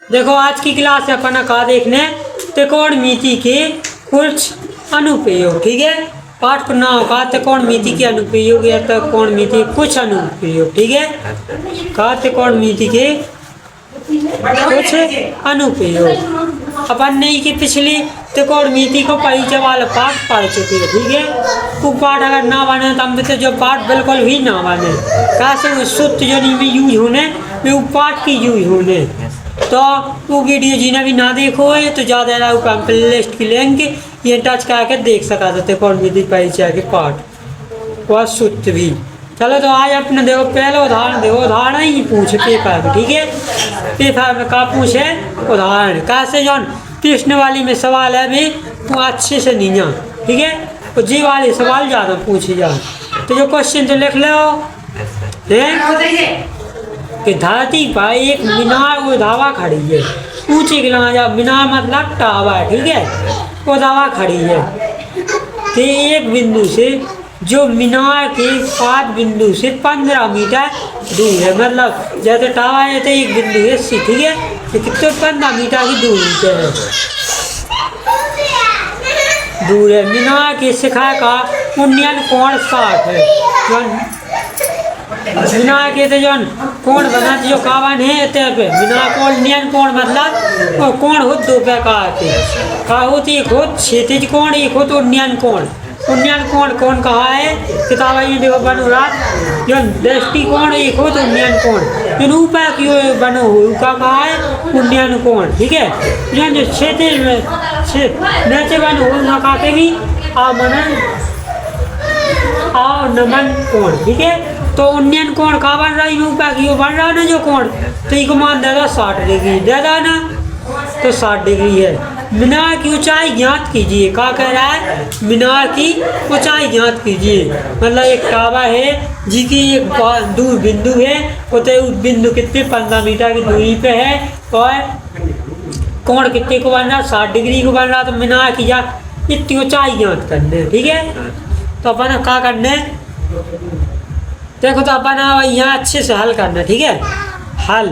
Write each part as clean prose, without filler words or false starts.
देखो आज की क्लास में अपना कहा देखने त्रिकोणमिति के कुछ अनुप्रयोग। ठीक है, पाठ पढ़ना होगा त्रिकोणमिति के अनुप्रयोग या त्रिकोणमिति के कुछ अनुप्रयोग। ठीक है, कहा त्रिकोणमिति के कुछ अनुप्रयोग। अपन ने की पिछली त्रिकोणमिति को परिचय वाला पाठ पढ़ चुके हैं। ठीक है, वो पाठ अगर ना बने तो हम जो पाठ बिल्कुल भी ना बने कैसे सूत्र जो नहीं यूज होने वो पाठ की यूज होने। तो वो वीडियो जिन्हें भी ना देखो है तो ज़्यादा हम प्ले लिस्ट की लिंक ये टच करके देख सका था त्रिकोणमिति परिचय के पाठ वह सूत्र भी। चलो तो आज अपने देखो पहले उदाहरण देखो, उदाहरण ही पूछे पेपर में। ठीक है, पेपर में क्या पूछे उदाहरण कैसे जो प्रश्न वाली में सवाल है भी वो अच्छे से नहीं है। ठीक है, तो जी वाले सवाल ज़्यादा पूछे जाए तो जो क्वेश्चन तो लिख लो कि धरती पर एक मीनार वो धावा खड़ी है। ऊंची गिला मीनार मतलब टावर। ठीक है, वो धावा खड़ी है तो एक बिंदु से जो मीनार के 5 बिंदु से 15 मीटर दूर है। मतलब जैसे टावर है तो एक बिंदु है सी। ठीक है, तो कितने 15 मीटर की दूर है। मीनार के शिखर का उन्नयन कोण 60 है। मीनार के तो जो कोण बना जो कावन है ते पे मीनार कोण उन्नयन कोण मतलब कोण हो दो प्रकार के का होती एक हो क्षैतिज कोण एक हो तो उन्नयन कोण। उन्नयन कोण कौन कहा है किताब में देखो बनो रात जो दृष्टिकोण एक हो तो उन्नयन कोण जो ऊपर की बनो हुई का कहा है उन्नयन कोण। ठीक है, जो क्षैतिज में नीचे बनो हुआ कहते भी आमनन और नमन कोण। ठीक है, तो उन्नयन कोण कहाँ बन रहा है ऊपर की बन रहा है ना जो कोण तो इसको मान दे दो 60 डिग्री दे दो ना तो 60 डिग्री है। मीनार की ऊंचाई ज्ञात कीजिए। क्या कह रहा है मीनार की ऊंचाई ज्ञात कीजिए। मतलब एक टावर है जिसकी एक दूर बिंदु है तो उस बिंदु कितने 15 मीटर की दूरी पे है और कोण कितने को बन रहा 60 डिग्री को बन रहा तो मीनार की इतनी ऊंचाई ज्ञात करने। ठीक है, तो अपन क्या करने देखो तो अपन यहाँ अच्छे से हल करना। ठीक है, हल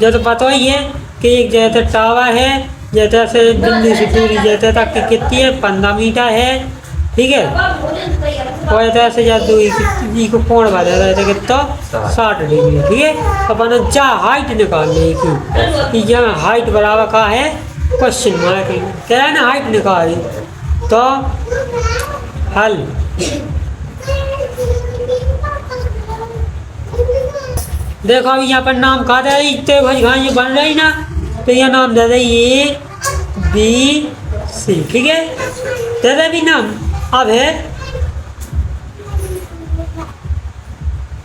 जो तो पता ही है कि एक जैसे टावर है जैसे से बिंदु से दूरी जैसे तक कितनी है 15 मीटर है। ठीक है, और जैसे दूरी को कोण बता जाता कितना 60 डिग्री। ठीक है, अपन जा हाइट निकालने की यहाँ हाइट बराबर का है क्वेश्चन मार्क कह रहा है ना हाइट निकाली तो हल देखो अभी यहाँ पर नाम कहा दे इतने भाई बन रही ना तो यह नाम दे दे ए बी सी। ठीक है, दे दे भी नाम अब है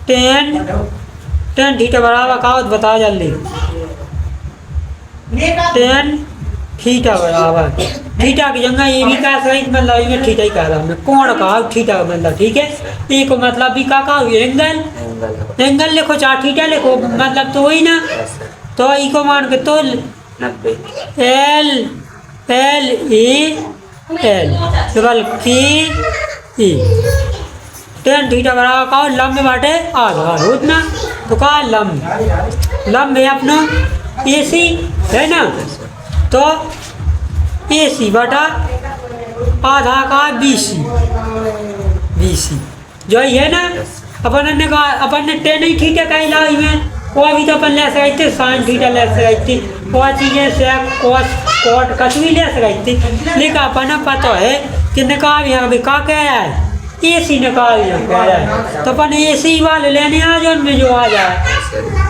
10 थीटा बराबर का बता जल्दी 10 थीटा बराबर थीटा की जगह ये भी कह सही मतलब ये थीटा ही कह रहा हूँ कोण का थीटा मतलब। ठीक है, ए को मतलब भी का एंगल एंगल लिखो 4 थीटा लिखो मतलब तो वही ना तो ई को मान के तो एल एल ए एल केवल के ई 10 थीटा बराबर का लंब बाटे आधार उतना तो का लंब है अपना ए सी है ना तो ए सी बटा आधा का बी सी जो है ना अपन ने कहा अपन ने 10 ही थीटा कहीं लाई में वो अभी तो अपन ले सकते साइन थीटा ले सकते वो चीज़ें से कोट कच भी ले सकते लेकिन अपन पता है कि निकाल यहाँ अभी का कह रहा है ए सी निकाल यहाँ कह रहा है तो अपन ए सी वाले लेने आ जाओ उनमें जो आ जाए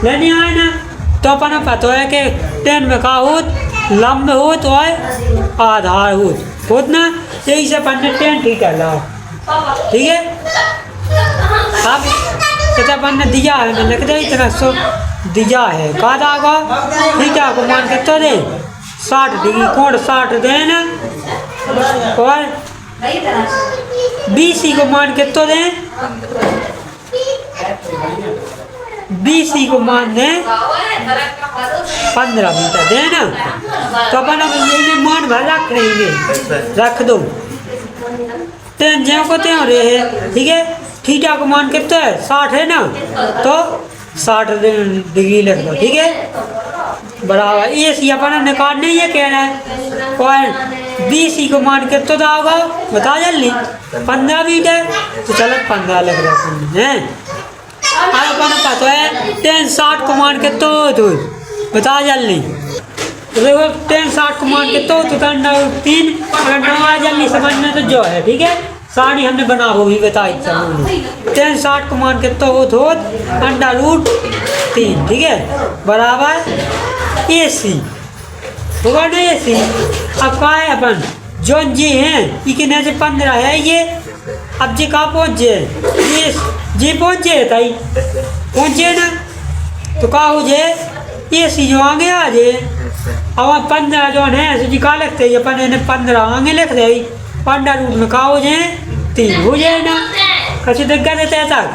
लेने आए ना तो अपन पता है कि 10 में का होत लंब होत और आधार होत ना यही से अपन ने 10 थीटा लाओ। ठीक है, अब तो अपन ने दिया है मैंने लिख दे इतना सो दिया है कादा को थीटा को मान के तो दे 60 डिग्री कोण 60 दे ना और बी सी को मान के तो दे बी सी को मान दे 15 मीटर दे ना तो अपन ये मान भर रख रही रख दो 10 ज्यों को त्यों रहे। ठीक है, थीटा को मान कितना है 60 है ना तो 60 डिग्री लिख दो, ठीक है। बराबर ए सी अपना निकालने ही है कह रहा है, और बी सी को मान के तो होगा बता जल्दी 15 मीटर, तो चलो 15 लिख रहा है। अब अपना पता है tan 60 को मान के तो बता जल्दी, तो देखो tan 60 को मान के तो √3 अगर नवा जल्दी समझना तो जो है, ठीक है। साड़ी हमने बना वो भी बताई tan 60 को मान के तो √3, ठीक है, बराबर ए सी होगा ना। ए सी अब कहा है अपन जो जी हैं इतने से 15 है ये, अब जी कहाँ पहुँच जाए, ये जी पहुँच जाए ताई पहुँच जाए ना, तो कहा हो जाए ए सी जो आगे आ जाए। अब 15 जो है सो जी कहा लगते है अपन इन्हें 15 आगे लिख दे, 15 में कहा हो जाए 3 हो जाए ना, कैसे दिक्कत देते हैं तक।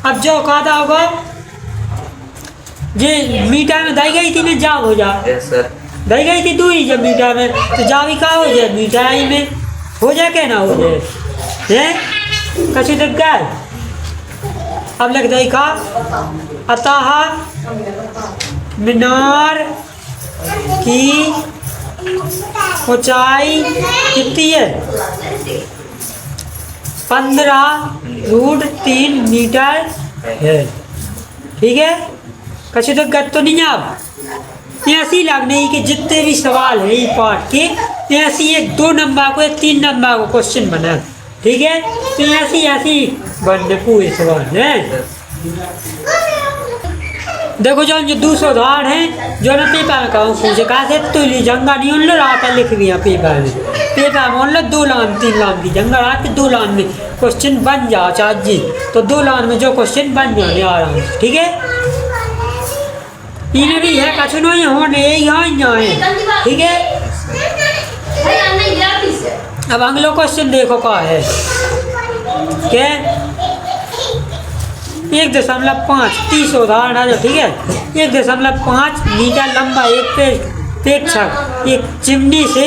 अब जो कहा था होगा जे मीठा में दही गई थी ना जाग हो जा, दही गई थी दूरी जब मीठा में, तो जावी कहा हो जाए मिठाई में हो जाए क्या ना हो जाए है, कैसे दिक्कत। अब लग दही का अतः मीनार की ऊंचाई कितनी है, 15√3 मीटर है, ठीक है। कैसे दिक्कत तो नहीं। अब ऐसी लगने कि जितने भी सवाल है इस पाठ के ऐसी एक 2 नंबर को 3 नंबर को क्वेश्चन बना, ठीक है। तो ऐसी बनने पूरे सवाल है। देखो जो दूसरा उदाहरण है जो ना पेपर में कहूँ पूछे कहा से तो जंगा नहीं उन लो रात लिख दिया पेपर में उन लो 2 लाइन 3 लाइन की जंगा रात 2 लाइन में क्वेश्चन बन जाओ चार्ज जी, तो 2 लाइन में जो क्वेश्चन बन जाने आराम से, ठीक है। इन्हें भी है कछु नहीं होने यहाँ है, ठीक है। अब अगला क्वेश्चन देखो क्या है, क्या 1.5 30 उदाहरण है जो, ठीक है। 1.5 मीटर लंबा एक प्रेक्षक एक चिमनी से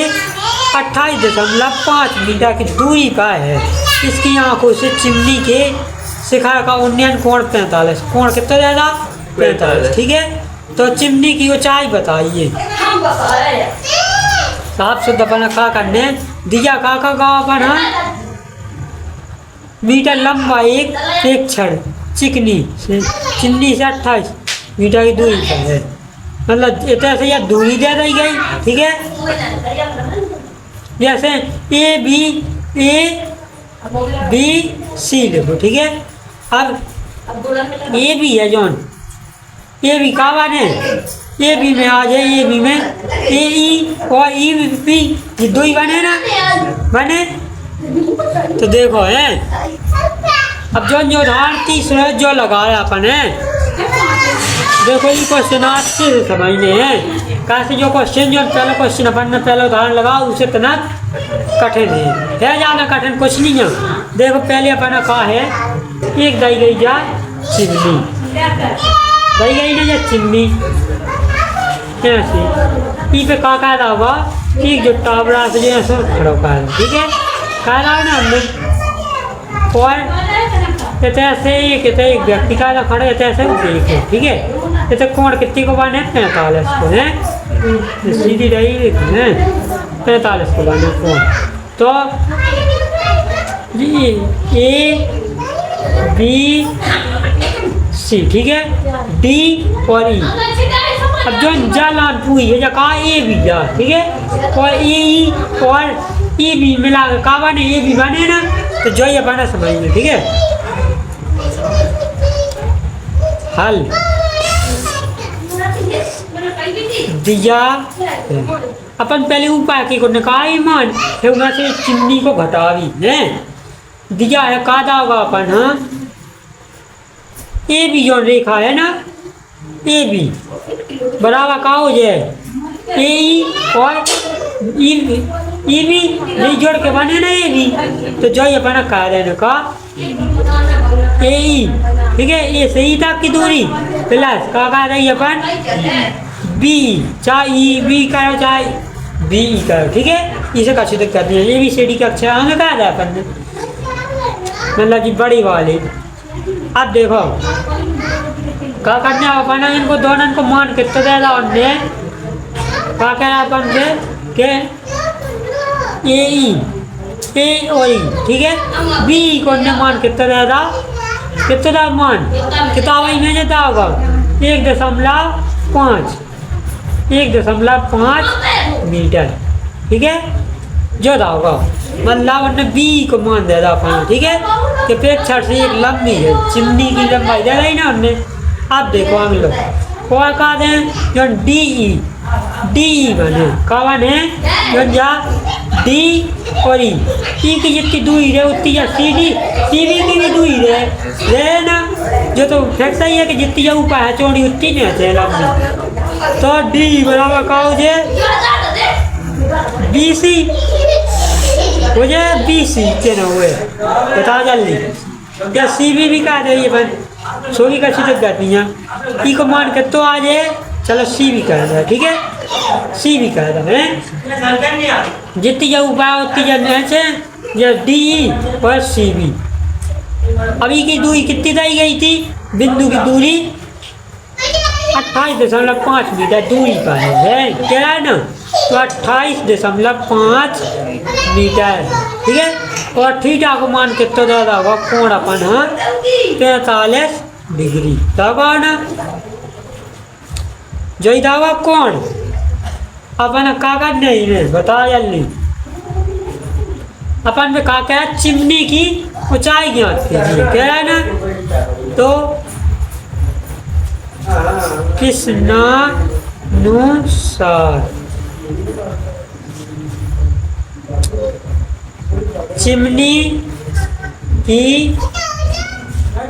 28.5 मीटर की दूरी पर है। इसकी आंखों से चिमनी के शिखर का उन्नयन कोण 45, कोण कितना ज़्यादा 45, ठीक है। तो चिमनी की ऊंचाई बताइए। साफ सुथरा अपना क्या करने दिया का गाँव बना मीटर लंबा एक प्रेक्षण चिमनी से 28 मीटर की दूरी पर है, मतलब इतना से यह दूरी दे दी गई, ठीक है। जैसे ए बी सी लिखो, ठीक है। अब ए बी है जॉन, ए बी का बने ए बी में आ जाए, ए बी में ए ई और ई बी ये 2 ही बने ना, बने तो देखो है। अब जो उदाहरण 30 जो लगाया अपन है, देखो ये क्वेश्चन अच्छे से समझने हैं। कैसे जो क्वेश्चन जो पहले क्वेश्चन अपन ने पहले उदाहरण लगा उससे इतना कठिन है ज़्यादा कठिन कुछ नहीं है। देखो पहले अपन कहा है एक दही गई जा चिमनी, दही गई ना जा चिमनी ऐसे ई पे का कहता होगा कि जो टावरा से जो ऐसा खड़ा कर, ठीक है, कह रहा है ना हमने। और ऐसे एक व्यक्ति का खड़ा है ऐसे देखो, ठीक है। जैसे कोण कितनी को बने 45 को है, सीधी रही है 45 को बने कोण। तो जी ए बी सी, ठीक है, डी और ई। अब जो लान पूरी है कहा ए बी जा, ठीक है, और ए और ई बी मिला कर का बने ए बी बने ना, तो जो ये बना समझ में, ठीक है। हल दिया अपन पहले ऊपर की को निकाली मान फिर वहाँ से चिमनी को घटावी है दिया है कादा होगा अपन। हाँ ए बी जो रेखा है ना, ए बी बराबर का हो जाए ए ई और ई बी नहीं जोड़ के बने ना ए बी, तो जो ये अपना कहा देने का ए ई, ठीक है, ए से ई तक की दूरी प्लस का कहा रही अपन बी, चाहे ई बी करो चाहे बी ई करो, ठीक है। इसे कच्ची तक करनी है, ए बी सी डी का अक्षर हमें कहा था अपन ने, मतलब कि बड़ी वाली। अब देखो क्या करने अपन इनको दोनों को मान कितना दे रहा हमने क्या कह रहा अपन से के ए और ई ठीक है बी को ने मान कितना दे रहा कितना मान किताब में जाता होगा 1.5 मीटर ठीक है जो होगा मतलब हमने बी को मान दे रहा अपन ठीक है कि अपेक्षा से एक लंबी है चिमनी की लंबाई दे रही ना हमने। अब देखो हम लोग और कहा दें जो डी बने कवन है जो जा डी और ई की जितनी दूरी है उतनी या सी बी की भी दूरी रहे ना जो तो फिक्स ही है कि जितनी जो ऊपर है चौड़ी उतनी नहीं है लंबी। तो डी बराबर का हो जाए बी सी हो जाए बी सी के ना हुए बता जल्दी क्या सी बी भी कहा जाइए बन सोनी का सीधे करनी है ई को मान के तो आ जाए चलो सी भी कह रहा है ठीक है सी भी कह रहा है जितनी जो ऊपर उतनी जो डी और सी बी। अभी की दूरी कितनी दी गई थी बिंदु की दूरी 28.5 मीटर दूरी पर है क्या है ना तो 28.5 मीटर ठीक है। और थीटा को मान कितना ज़्यादा होगा कोण अपन 45 डिग्री दबा ना जो दावा कोण अपन कागज नहीं है बता जल्दी अपन में का क्या चिमनी की ऊंचाई ज्ञात कीजिए क्या है ना तो किसनानुसार चिमनी की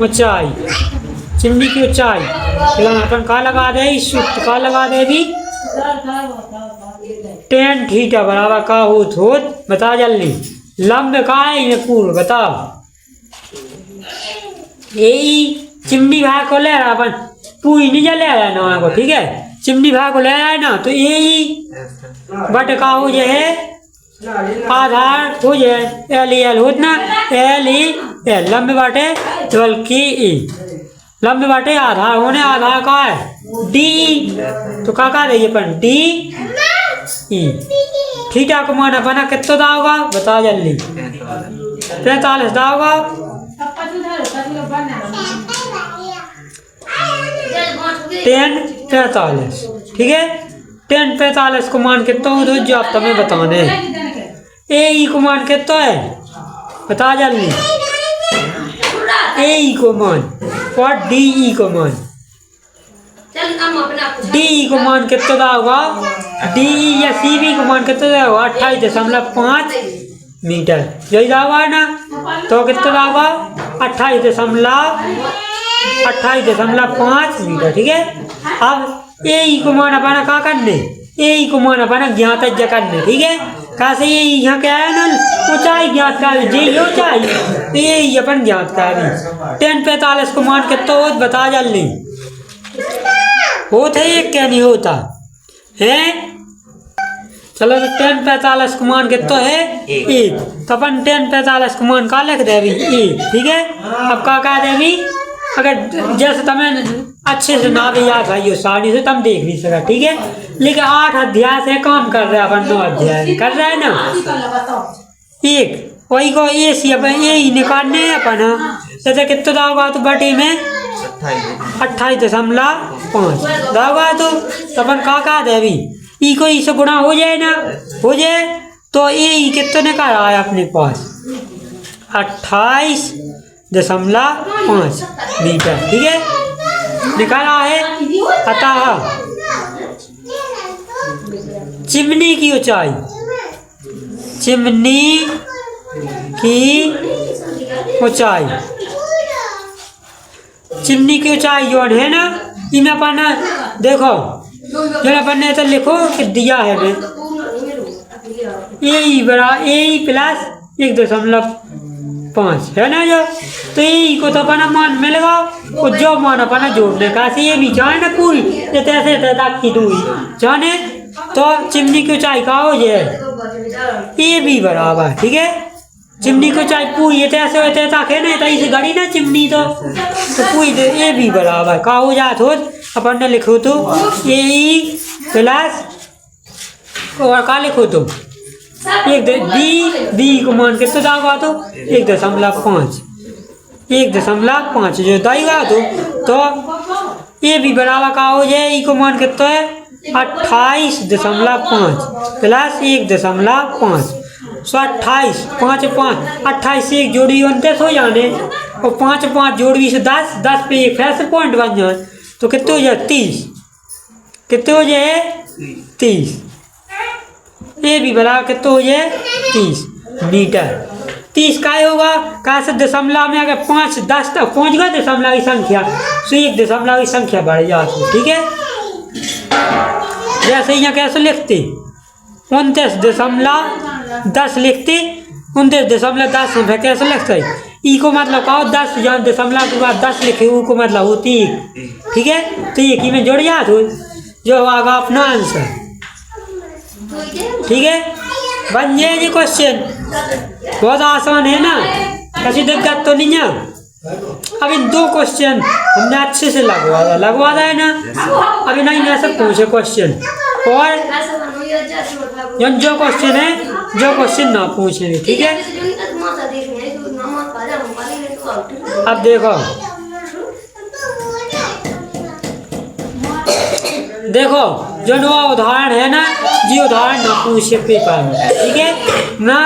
ऊंचाई अपन का लगा दे सूत्र का लगा दे भी tan थीटा बराबर का होत बता जल्दी लंब का है ये पूर्व बताओ यही चिमनी भाग को ले रहा अपन पूरी नहीं ले रहा है ना को ठीक है चिमनी भाग को ले रहा है ना तो यही बट का हो जाए आधार हो जाए एल होत ना एल लंबे बाटे बल्कि लंबे बाटे आधार होने आधार का है डी तो का रही अपन डी ई थीटा को मान अपना कितना दा होगा बता जल्दी 45 दा होगा tan 45 ठीक है tan 45 को मान कितना हो तो जो आप तुम्हें बताने ए ई को मान कितना है बता जल्दी ए ई को मान और डी ई को मान डी ई को मान कितना होगा डी ई या सी बी को मान कितना होगा 28.5 मीटर यही होगा ना तो कितना होगा 28.5 मीटर ठीक है। अब ए ई को मान अपना क्या करने ए ई को मान अपना ज्ञात करने ठीक है कहा से ये यहाँ क्या है ना ऊंचाई ज्ञात कर जे ऊंचाई तो ये अपन ज्ञात कर tan 45 को मान कितना हो बता जल्दी होता है एक क्या नहीं होता है चलो तो tan 45 को मान कितना है एक तो अपन tan 45 को मान का लिख दे एक ठीक है। अब क्या दे भी अगर जैसे तुम्हें अच्छे से ना भी याद भाई सारी से तुम देख नहीं सका ठीक है लेकिन 8 अध्याय से काम कर रहे हैं अपन 9 अध्याय कर रहे हैं ना एक वही को ए सी अपन ए ही निकालने हैं अपन जैसे कितना होगा तो बटे में 28.5 होगा तो अपन का दे अभी ई को ई से गुणा हो जाए ना हो जाए तो ए कितने का आया अपने पास 28.5 मीटर ठीक है निकाला है। अतः चिमनी की ऊंचाई जो है ना इनमें अपन देखो जो अपन ने तो लिखो कि दिया है मैं ए बड़ा ए प्लस 1.5 है ना जो तो ए को तो अपना मान मिलेगा और जो मान अपना जोड़ने का से ये भी जाए ना पूरी ये तैसे तक की दूरी जाने तो चिमनी की ऊंचाई का हो जाए ए भी बराबर ठीक है चिमनी को चाहे पूरी ऐसे होते ताकि ना तई से गड़ी ना चिमनी तो पूरी दे ए भी बराबर का हो जात हो अपन ने लिखो तो ए प्लस और का लिखो तो बी को मान के तो जाओगा तो 1.5 1.5 जो दाएगा तो ये भी बराबर का हो जाए ई को मान के तो है 28.5 प्लस 1.5 28 5 5 28 से 1 जोड़ी 29 हो जाने और 5 5 जोड़ी से 10 10 पे एक फैसर पॉइंट बन जाए तो कितने हो जाए 30 कितने हो जाए 30 ये भी बराबर कितने हो जाए 30 मीटर 30 का होगा कैसे दशमलव में अगर 5 10 तक पहुँच गए दशमलव की संख्या तो 1 दशमलव की संख्या बढ़ जाती है। ठीक है जैसे यहाँ कैसे लिखते 29.10 लिखते 29.10 कैसे लिखते ई को मतलब कहो 10 जहाँ दशमलव के बाद 10 लिखे वो को मतलब होती है। ठीक है तो ये की में जुड़ जात हो जो आगा अपना आंसर। ठीक है बन जाए ये क्वेश्चन बहुत आसान है ना ऐसी दिक्कत तो नहीं है। अभी 2 क्वेश्चन हमने अच्छे से लगवा है ना अभी नहीं ऐसे पूछे क्वेश्चन और जो क्वेश्चन है जो क्वेश्चन ना पूछे। ठीक है अब देखो जो नवा उदाहरण है ना जी उदाहरण ना पूछे पेपर में। ठीक है ना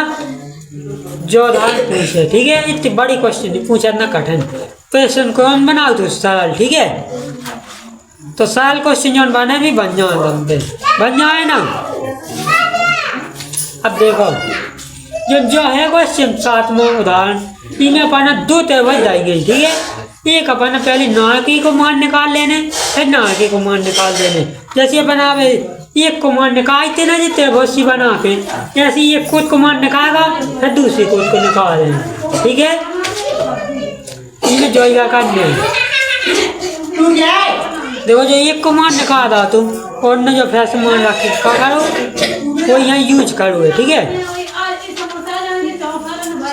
जो उदाहरण पूछे। ठीक है इतनी बड़ी क्वेश्चन नहीं पूछा ना कठिन क्वेश्चन कौन बनाओ तो सरल। ठीक है तो सरल क्वेश्चन जो बने भी बन जाए लंबे बन जाए ना। अब देखो जो है क्वेश्चन 7वां उदाहरण इनमें अपना 2 टेबल दी गई। ठीक है एक अपना पहले नाकी को मान निकाल लेने फिर नाकी को मान निकाल देने। जैसे अपना एक को मान निकालते ना जितने बहुत बना के जैसे एक खुद को मान निकालेगा फिर दूसरी खुद को निकाल देना। ठीक है इनमें जोइगा करने देखो जो एक को मान निकाल रहा तुम और न जो फैस मान रखे करो वो यहाँ यूज करो। ठीक है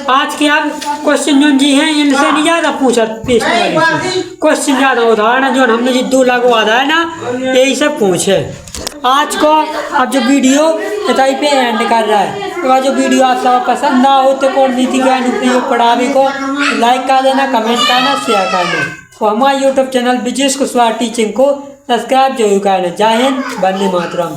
आज के आप क्वेश्चन जो जी हैं इनसे नहीं ज़्यादा पूछा पेश क्वेश्चन ज़्यादा उदाहरण जो हमने जी 2 लगवा है ना यही सब पूछे आज को। अब जो वीडियो इताई पे एंड कर रहा है तो जो वीडियो आप सब पसंद ना हो तो कौन नीति ज्ञान उपयोग पढ़ावे को लाइक कर देना कमेंट करना शेयर करना और हमारे YouTube channel Brijesh Kushwaha teaching को सब्सक्राइब जरूर करना। जय हिंद वंदे मातरम।